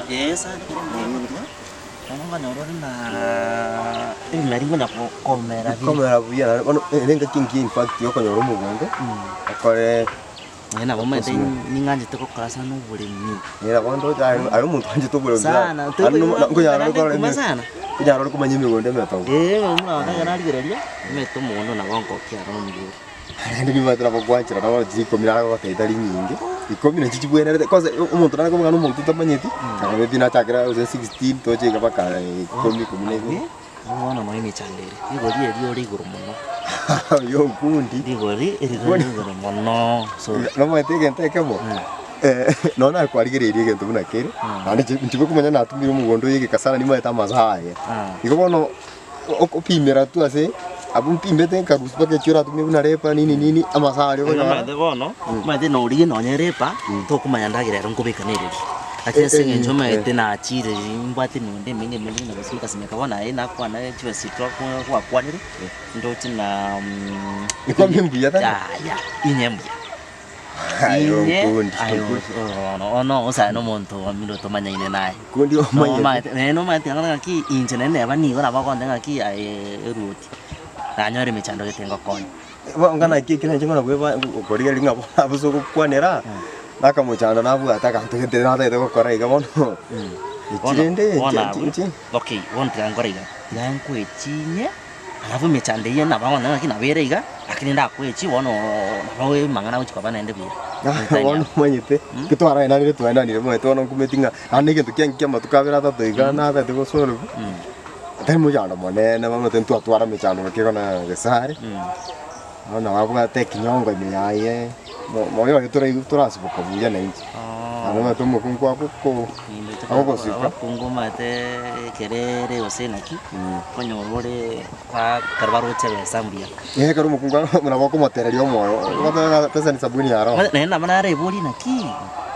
Yes, Nggak nyorong na mari mo na komera buya ono renga kingi fact yo konyoro mugongo akore na mama ite ninganje to kokasa no bulimi era kwando ari muntu anje to bulimi sana kunyara ko sana kunyara ko manyimi gonde meto mwana kana rigereria meto muno na gongo kiaro muguru ndi bibatira bagwanchira na wari zikomira ko taitari nyingi ikomina chichibwera koza umuntu nako mwana umuntu tamanyeti kana bina takira 16 toje kabaka ikomi kumunege mwana no ime chandere igori eri ori guru muno yo kundi igori eri guru muno so no mwetege ntekemo no na kwarigererie gento buna kere andi ntibe kumanya natumira umugondo yige kasana ni mweta mazaye ikobono okupimira tu ase abumpimbe karusi pake chura tumye buna repa nini amasari ko na made bono made no ri no nyerepa to kumanya ndagira ngobeka nereri ati singe njoma ete na achire mbati nonde minge na basika simeka bona ina kwa na chiwe sitwa kwa kwanire ndoti na ikombe mbuya ta ya inyembu ayo kundi no osa no monto amiro to manya ine nae kundi o manya no mate ngana ki inje nene bani gora bakonde ngaki ruti nanyore michando getengo konyo ngana kikina chingona kweba koriga linga abuso kwanera naka muchando nabu ataka ntugete na tete ko kora iga bono ichirende chinchi okay won triangoriga yangu echinye alafu michande ye na bana ngaki na bere iga lakini nda kwechi wono nawe mangana uchiko bana ende bira wono manyite kitwara ina ni twenda ni mwe tono kumetinga anike tukiankia matukabira tatu iga na tete ko solo tari mujando monene bamwe tentu atwara michando kiko na Gesare ona wabuga tekinyongo imiyaye moyo turasibuka buya na inchi ana tomo kunkwa kuko ako sika kungo mate kerere osenaki konyorore kwa karbaro chebe sambia karumo kunkwa muna bako materia moyo wata pesa ni sabuni yaro nenda manare boli naki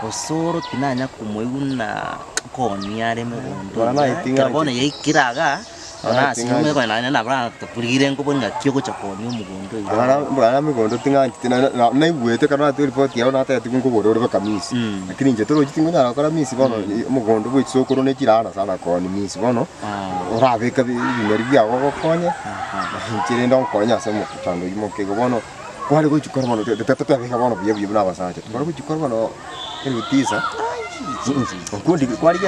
Osoro tinanya kumweguna koniare megondo kabone yikiraga ona sinume kwa na bra tapurire ngo bonga kyoko chakoni umugondo bana migondo tinga na igwete kana to report yao na tete kungo boro kamisi lakini nje toro jitingo na kora misi bono umugondo bwo isokoro ne kirana sana koni misi bono orabe ka bimeri byago konye nkire ndo konya se mu kutando imoke go bono kwali go chukora bono tete bika bono bye buna basaje kwali go chukora bono elutisa Onkundi kwali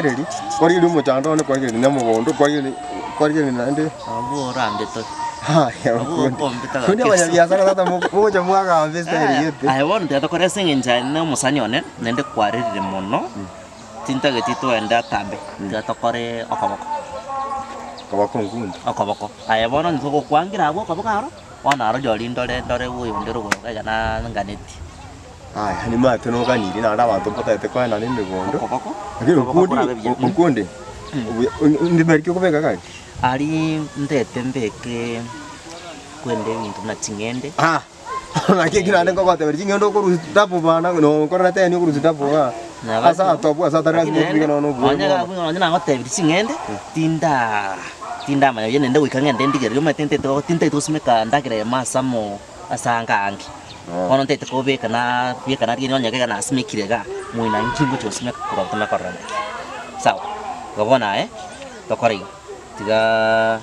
mu chando ne kwali ne mugondo kwali ni nande abu rande to ya kundi wanya biashara tata moja mwaka investeri yete I want to kore singinja na musanyone nende kwarire mono tinta getito enda tambe ngata kore okoboko ngundi okoboko I want to go kwangira abo okoboko aro ona aro joli ndore uyo ndero go kana nganeti ni mate no ganiri na abantu potete kwa na nimigondo okoboko Onkundi ndi merikyo kubeka kai ari ndete mbeke kwende bintu na chingende nakikira ndeko kwate beri chingendo ko rusitapo bana no kora tete ni ko rusitapo asa topu asa tara sibuka no bwo anya na ngote beri chingende tinda mayo yene ndo ikangende ndigere yo matente to tinta to smeka ndagire masamo asanga angi kono tete ko beka na ri nyonya ga na smekirega muina nkingo cho smeka ko tama korana sawa gabona tokori tiga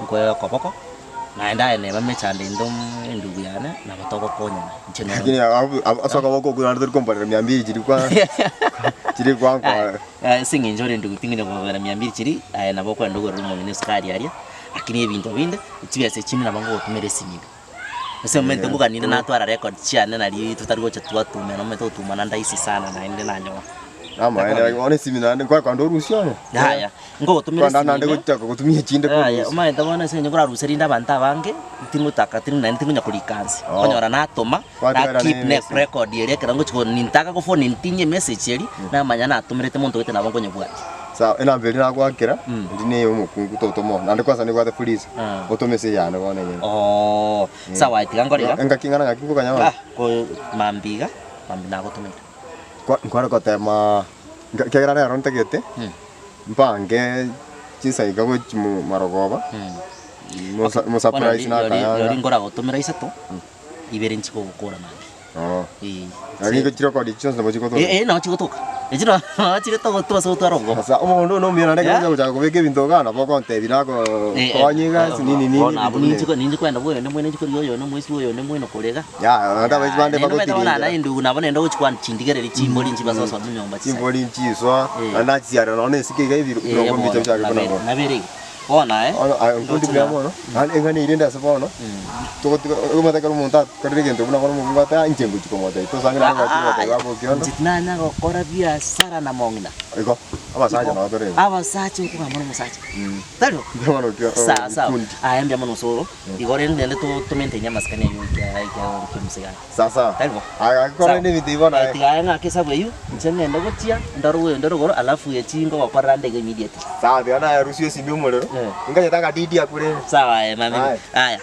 ngoyo kopoko naenda ene mamechande ndom nduguyana na batoko konya ncheno lakini asoka boko kuna ndo kompara 200 chiri kwa singi njore ndugu tingine kwa 200 chiri na boko ndugu rumo ni sukari aria lakini ebintu binde tibyase chimi na bango tumere sinyiga ese momento nguka nina natwara record chiane nali tutarigo chatwa tume no meto tumana ndaisi sana na ende nanyo ama ene one seminari kwa ndo rusiano haya ngo tumire kwa nanda ngutaka kutumia chinde kwa haya uma ndabona se nyokora ruseri ndabanta bange tinutaka tinnya kulikansi konyora natoma na keep neck record yele kirango chiko nintaka ko phone nintinye message yeli na manyana atumirete muntu wete nabongo nyebwati sawa ena mbere na gwakira ndine umukungu totomo nande kwasa ni kwa the police otomese yana bone nyene sawa itikangorira engakingana ngakingo kanyama ko mambiga na gotumira kwara kotema kegera rero ntegete mpange chisa igago chimu marogoba mo surprise na kaya yori ngora gotumira isato ibere nchiko gukora mandi Lakini kira kwa di chance na bojiko to. No chikotoka. Ejino chikotoka to so to rongo. Sasa umundo no mira ndeke kuja kubeke bintu gana boko ntebi nako konyiga nini. Bona ninji kwenda boyo ne mwene chikori yo no mwisi yo ne mwene kolega. Ya anda bajibande bako tiri. Ndabona na indu nabone ndo chikwan chindigere chimbo linchi basoso nyomba chisa. Chimbo linchi so anda chiara no ne sikega ibi rongo mbicho chake kuna. Na bere. Bona Onkundi bya mono. Engani irenda sabono. To umata karo monta kadrige ndo kuna kono mungata inchengu chikomoto. To sangira na chikomoto gabo Okiondo. Nana ko kora bia sara na mongina. Iko. Abasaje na dore. Abasaje ko mono musaje. Talo. Mono kyo. Sa. Ayambia mono Osoro. Igore ndele to mentenya maskane yo kya kimsiga. Sasa. Talo. Akakora ni bitibo na. Tiga nga kesa bweyu. Nchenge ndo gotia ndaro goro alafu yechingo wakora ndege immediate. Sawa, ana ya rusi simbi umulero. Nganya taka didi akure. Sawa mami. Aya.